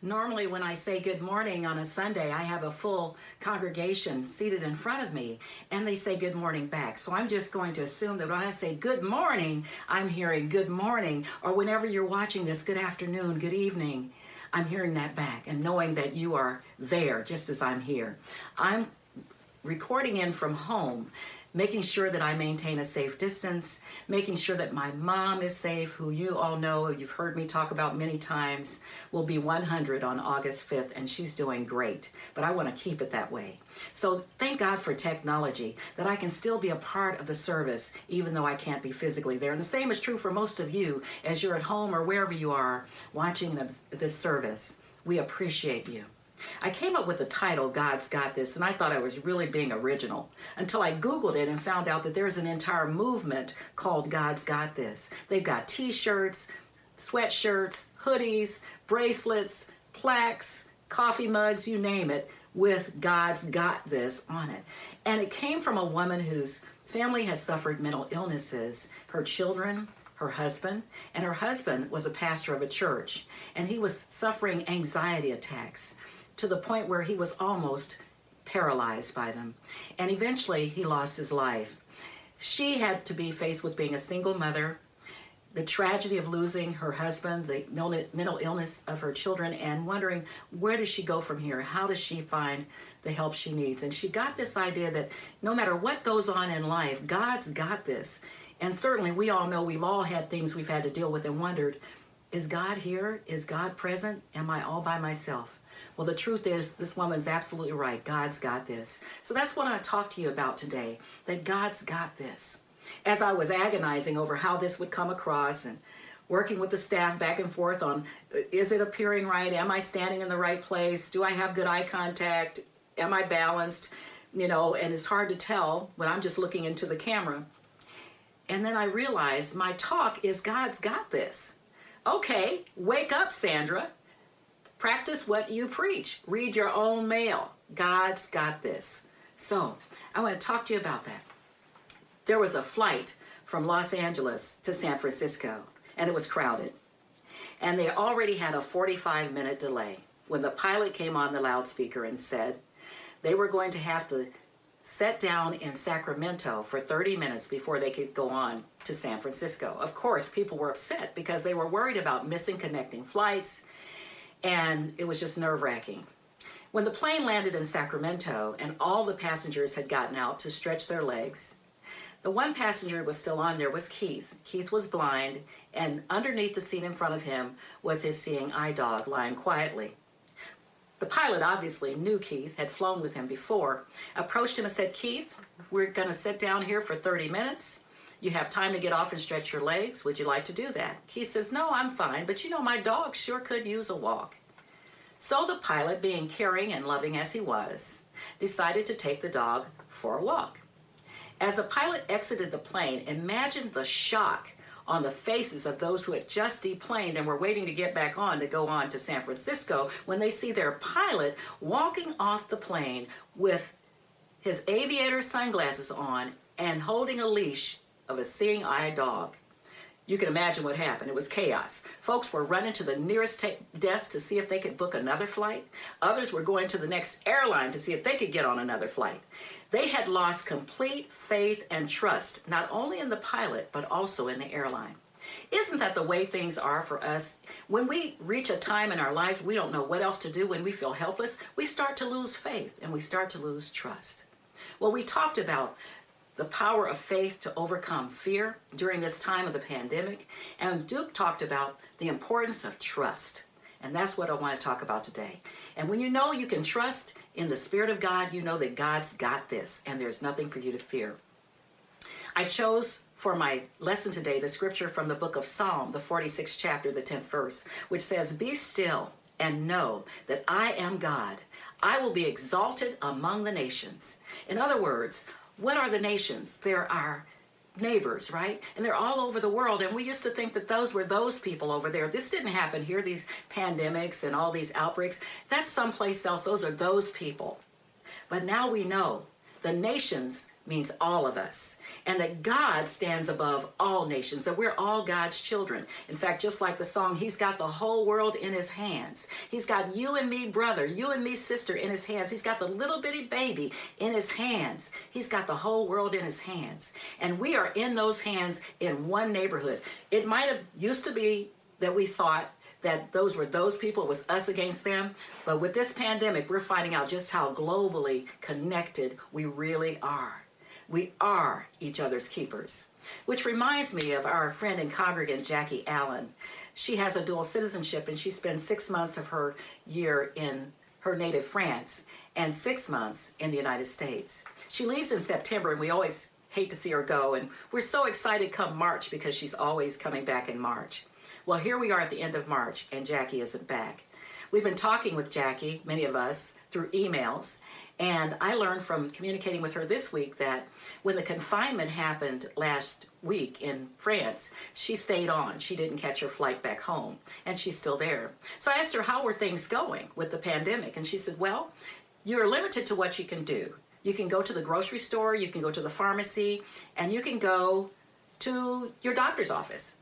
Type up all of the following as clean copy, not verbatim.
Normally when I say good morning on a Sunday, I have a full congregation seated in front of me and they say good morning back. So I'm just going to assume that when I say good morning, I'm hearing good morning, or whenever you're watching this, good afternoon, good evening. I'm hearing that back and knowing that you are there just as I'm here. I'm recording in from home, making sure that I maintain a safe distance, making sure that my mom is safe, who you all know, you've heard me talk about many times, will be 100 on August 5th, and she's doing great. But I want to keep it that way. So thank God for technology, that I can still be a part of the service, even though I can't be physically there. And the same is true for most of you as you're at home or wherever you are watching this service. We appreciate you. I came up with the title, God's Got This, and I thought I was really being original until I Googled it and found out that there's an entire movement called God's Got This. They've got t-shirts, sweatshirts, hoodies, bracelets, plaques, coffee mugs, you name it, with God's Got This on it. And it came from a woman whose family has suffered mental illnesses, her children, her husband, and her husband was a pastor of a church, and he was suffering anxiety attacks to the point where he was almost paralyzed by them. And eventually he lost his life. She had to be faced with being a single mother, the tragedy of losing her husband, the mental illness of her children, and wondering, where does she go from here? How does she find the help she needs? And she got this idea that no matter what goes on in life, God's got this. And certainly we all know we've all had things we've had to deal with and wondered, is God here? Is God present? Am I all by myself? Well, the truth is, this woman's absolutely right. God's got this. So that's what I want to talk to you about today, that God's got this. As I was agonizing over how this would come across and working with the staff back and forth on, is it appearing right? Am I standing in the right place? Do I have good eye contact? Am I balanced? You know, and it's hard to tell when I'm just looking into the camera. And then I realized my talk is God's got this. Okay, wake up, Sandra. Practice what you preach. Read your own mail. God's got this. So I want to talk to you about that. There was a flight from Los Angeles to San Francisco, and it was crowded. And they already had a 45-minute delay when the pilot came on the loudspeaker and said they were going to have to set down in Sacramento for 30 minutes before they could go on to San Francisco. Of course, people were upset because they were worried about missing connecting flights, and it was just nerve-wracking. When the plane landed in Sacramento and all the passengers had gotten out to stretch their legs, the one passenger who was still on there was Keith. Keith was blind, and underneath the seat in front of him was his seeing eye dog lying quietly. The pilot obviously knew Keith, had flown with him before, approached him and said, Keith, we're going to sit down here for 30 minutes. You have time to get off and stretch your legs. Would you like to do that? Keith says, no, I'm fine, but you know, my dog sure could use a walk. So the pilot, being caring and loving as he was, decided to take the dog for a walk. As the pilot exited the plane, imagine the shock on the faces of those who had just deplaned and were waiting to get back on to go on to San Francisco when they see their pilot walking off the plane with his aviator sunglasses on and holding a leash of a seeing eye dog. You can imagine what happened. It was chaos. Folks were running to the nearest desk to see if they could book another flight. Others were going to the next airline to see if they could get on another flight. They had lost complete faith and trust, not only in the pilot, but also in the airline. Isn't that the way things are for us? When we reach a time in our lives we don't know what else to do, when we feel helpless, we start to lose faith and we start to lose trust. Well, we talked about the power of faith to overcome fear during this time of the pandemic. And Duke talked about the importance of trust. And that's what I want to talk about today. And when you know you can trust in the Spirit of God, you know that God's got this and there's nothing for you to fear. I chose for my lesson today the scripture from the book of Psalm, the 46th chapter, the 10th verse, which says, be still and know that I am God. I will be exalted among the nations. In other words, what are the nations? There are neighbors, right? And they're all over the world. And we used to think that those were those people over there. This didn't happen here, these pandemics and all these outbreaks. That's someplace else. Those are those people. But now we know the nations means all of us, and that God stands above all nations, that we're all God's children. In fact, just like the song, he's got the whole world in his hands. He's got you and me, brother, you and me, sister, in his hands. He's got the little bitty baby in his hands. He's got the whole world in his hands. And we are in those hands in one neighborhood. It might have used to be that we thought that those were those people, it was us against them. But with this pandemic, we're finding out just how globally connected we really are. We are each other's keepers. Which reminds me of our friend and congregant, Jackie Allen. She has a dual citizenship, and she spends 6 months of her year in her native France and 6 months in the United States. She leaves in September, and we always hate to see her go, and we're so excited come March because she's always coming back in March. Well, here we are at the end of March, and Jackie isn't back. We've been talking with Jackie, many of us, through emails, and I learned from communicating with her this week that when the confinement happened last week in France, she stayed on. She didn't catch her flight back home, and she's still there. So I asked her, how were things going with the pandemic? And she said, well, you're limited to what you can do. You can go to the grocery store, you can go to the pharmacy, and you can go to your doctor's office.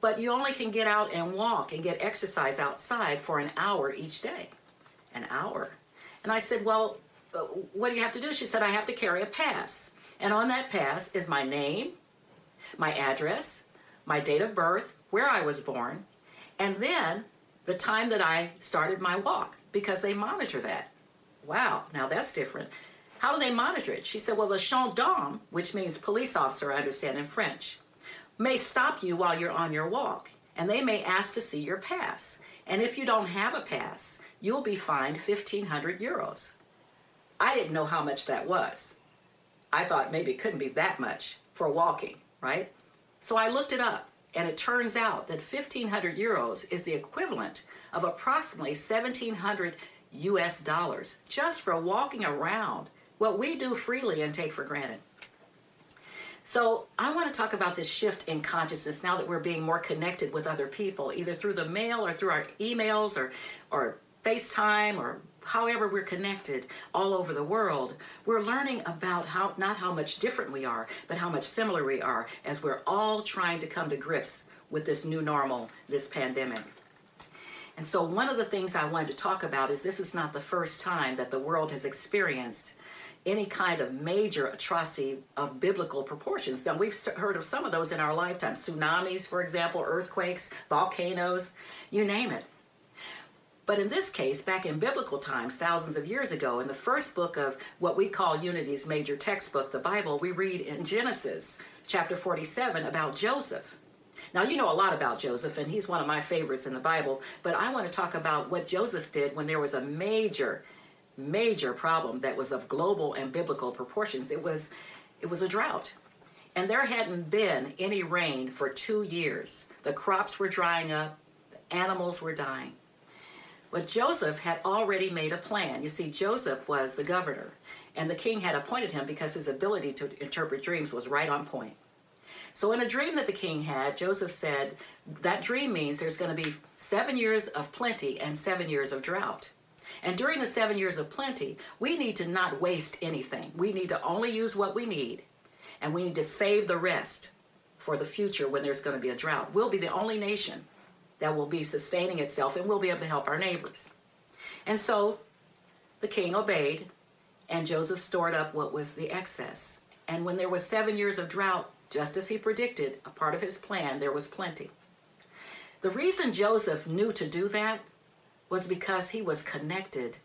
But you only can get out and walk and get exercise outside for an hour each day. An hour. And I said, well, what do you have to do? She said, I have to carry a pass. And on that pass is my name, my address, my date of birth, where I was born, and then the time that I started my walk, because they monitor that. Wow, now that's different. How do they monitor it? She said, well, the gendarme, which means police officer, I understand in French, may stop you while you're on your walk, and they may ask to see your pass. And if you don't have a pass, you'll be fined 1,500 euros. I didn't know how much that was. I thought maybe it couldn't be that much for walking, right? So I looked it up, and it turns out that 1,500 euros is the equivalent of approximately 1,700 US dollars just for walking around what we do freely and take for granted. So I want to talk about this shift in consciousness now that we're being more connected with other people, either through the mail or through our emails or FaceTime or however we're connected all over the world. We're learning about not how much different we are, but how much similar we are as we're all trying to come to grips with this new normal, this pandemic. And so one of the things I wanted to talk about is this is not the first time that the world has experienced any kind of major atrocity of biblical proportions. Now, we've heard of some of those in our lifetime. Tsunamis, for example, earthquakes, volcanoes, you name it. But in this case, back in biblical times, thousands of years ago, in the first book of what we call Unity's major textbook, the Bible, we read in Genesis chapter 47 about Joseph. Now, you know a lot about Joseph, and he's one of my favorites in the Bible, but I want to talk about what Joseph did when there was a major problem that was of global and biblical proportions. It was a drought, and there hadn't been any rain for 2 years. The crops were drying up, the animals were dying. But Joseph had already made a plan. You see, Joseph was the governor, and the king had appointed him because his ability to interpret dreams was right on point. So in a dream that the king had, Joseph said, that dream means there's going to be 7 years of plenty and 7 years of drought. And during the 7 years of plenty, we need to not waste anything. We need to only use what we need, and we need to save the rest for the future when there's going to be a drought. We'll be the only nation that will be sustaining itself, and we'll be able to help our neighbors. And so the king obeyed, and Joseph stored up what was the excess. And when there was 7 years of drought, just as he predicted, a part of his plan, there was plenty. The reason Joseph knew to do that was because he was connected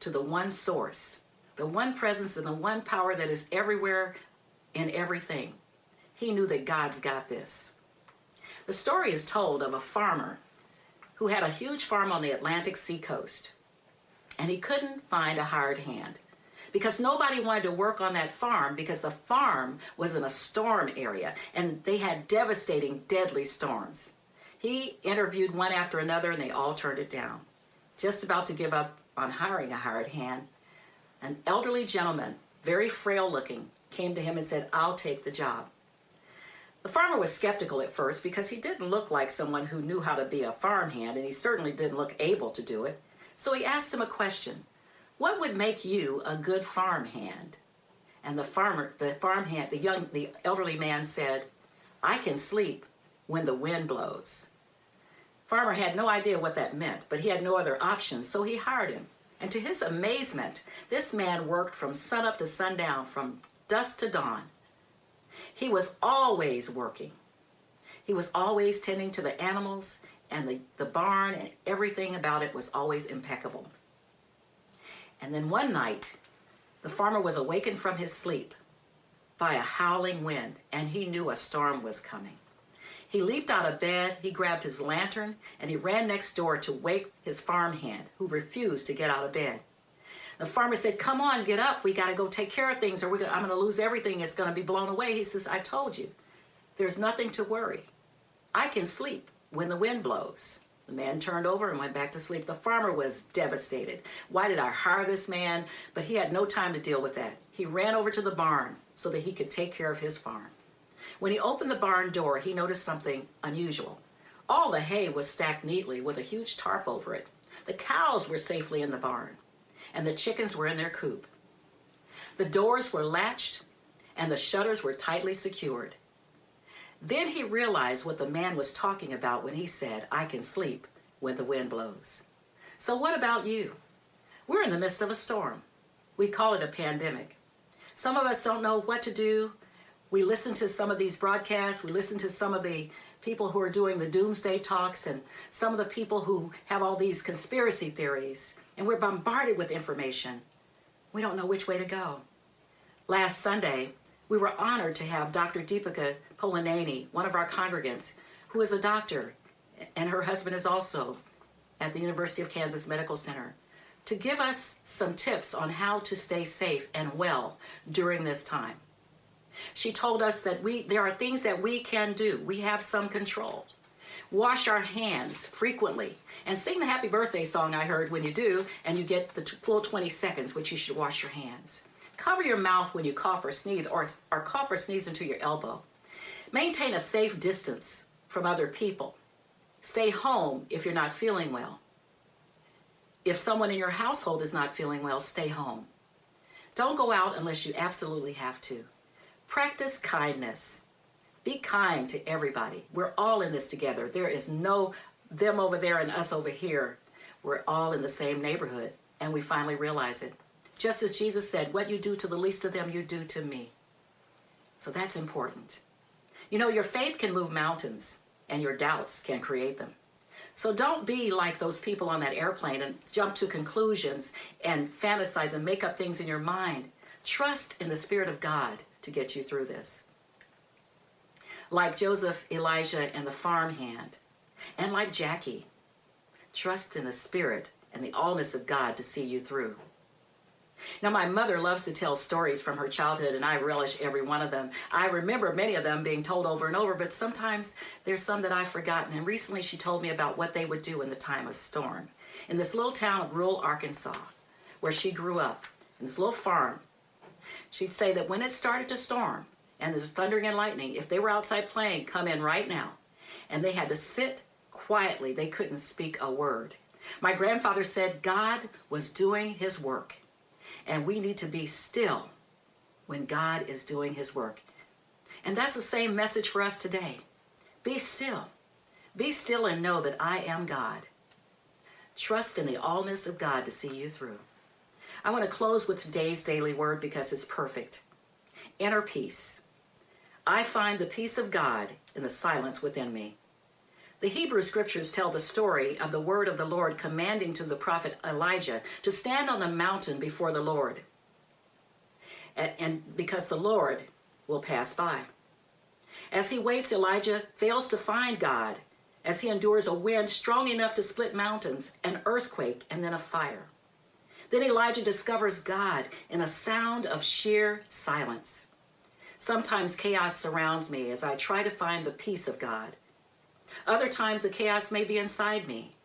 to the one source, the one presence and the one power that is everywhere in everything. He knew that God's got this. The story is told of a farmer who had a huge farm on the Atlantic seacoast, and he couldn't find a hired hand because nobody wanted to work on that farm because the farm was in a storm area and they had devastating, deadly storms. He interviewed one after another and they all turned it down. Just about to give up on hiring a hired hand, an elderly gentleman, very frail looking, came to him and said, I'll take the job. The farmer was skeptical at first because he didn't look like someone who knew how to be a farmhand, and he certainly didn't look able to do it. So he asked him a question. What would make you a good farmhand? And the farmhand, the elderly man said, "I can sleep when the wind blows." Farmer had no idea what that meant, but he had no other options, so he hired him. And to his amazement, this man worked from sunup to sundown, from dusk to dawn. He was always working. He was always tending to the animals, and the barn and everything about it was always impeccable. And then one night, the farmer was awakened from his sleep by a howling wind, and he knew a storm was coming. He leaped out of bed, he grabbed his lantern, and he ran next door to wake his farmhand, who refused to get out of bed. The farmer said, "Come on, get up. We got to go take care of things, or I'm going to lose everything. It's going to be blown away." He says, "I told you, there's nothing to worry. I can sleep when the wind blows." The man turned over and went back to sleep. The farmer was devastated. Why did I hire this man? But he had no time to deal with that. He ran over to the barn so that he could take care of his farm. When he opened the barn door, he noticed something unusual. All the hay was stacked neatly with a huge tarp over it. The cows were safely in the barn, and the chickens were in their coop. The doors were latched, and the shutters were tightly secured. Then he realized what the man was talking about when he said, "I can sleep when the wind blows." So what about you? We're in the midst of a storm. We call it a pandemic. Some of us don't know what to do. We listen to some of these broadcasts. We listen to some of the people who are doing the doomsday talks and some of the people who have all these conspiracy theories. And we're bombarded with information. We don't know which way to go. Last Sunday, we were honored to have Dr. Deepika Polanani, one of our congregants, who is a doctor, and her husband is also at the University of Kansas Medical Center, to give us some tips on how to stay safe and well during this time. She told us that there are things that we can do. We have some control. Wash our hands frequently and sing the happy birthday song I heard when you do, and you get the full 20 seconds, which you should wash your hands. Cover your mouth when you cough or sneeze, or cough or sneeze into your elbow. Maintain a safe distance from other people. Stay home if you're not feeling well. If someone in your household is not feeling well, stay home. Don't go out unless you absolutely have to. Practice kindness. Be kind to everybody. We're all in this together. There is no them over there and us over here. We're all in the same neighborhood, and we finally realize it. Just as Jesus said, "What you do to the least of them, you do to me." So that's important. You know, your faith can move mountains, and your doubts can create them. So don't be like those people on that airplane and jump to conclusions and fantasize and make up things in your mind. Trust in the Spirit of God to get you through this. Like Joseph, Elijah, and the farmhand, and like Jackie, trust in the Spirit and the allness of God to see you through. Now, my mother loves to tell stories from her childhood, and I relish every one of them. I remember many of them being told over and over, but sometimes there's some that I've forgotten. And recently she told me about what they would do in the time of storm. In this little town of rural Arkansas, where she grew up, in this little farm, she'd say that when it started to storm and there's thundering and lightning, if they were outside playing, "Come in right now." And they had to sit quietly. They couldn't speak a word. My grandfather said God was doing his work, and we need to be still when God is doing his work. And that's the same message for us today. Be still. Be still and know that I am God. Trust in the allness of God to see you through. I want to close with today's daily word because it's perfect. Inner peace. I find the peace of God in the silence within me. The Hebrew scriptures tell the story of the word of the Lord commanding to the prophet Elijah to stand on the mountain before the Lord, and because the Lord will pass by. As he waits, Elijah fails to find God as he endures a wind strong enough to split mountains, an earthquake, and then a fire. Then Elijah discovers God in a sound of sheer silence. Sometimes chaos surrounds me as I try to find the peace of God. Other times the chaos may be inside me.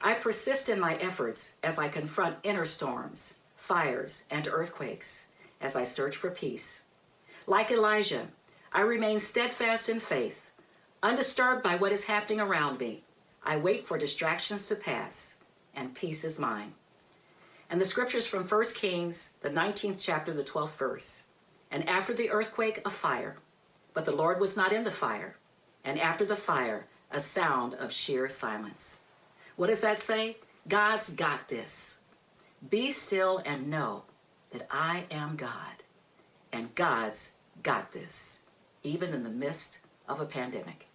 I persist in my efforts as I confront inner storms, fires, and earthquakes as I search for peace. Like Elijah, I remain steadfast in faith, undisturbed by what is happening around me. I wait for distractions to pass, and peace is mine. And the scriptures from 1 Kings, the 19th chapter, the 12th verse. And after the earthquake, a fire. But the Lord was not in the fire. And after the fire, a sound of sheer silence. What does that say? God's got this. Be still and know that I am God. And God's got this, even in the midst of a pandemic.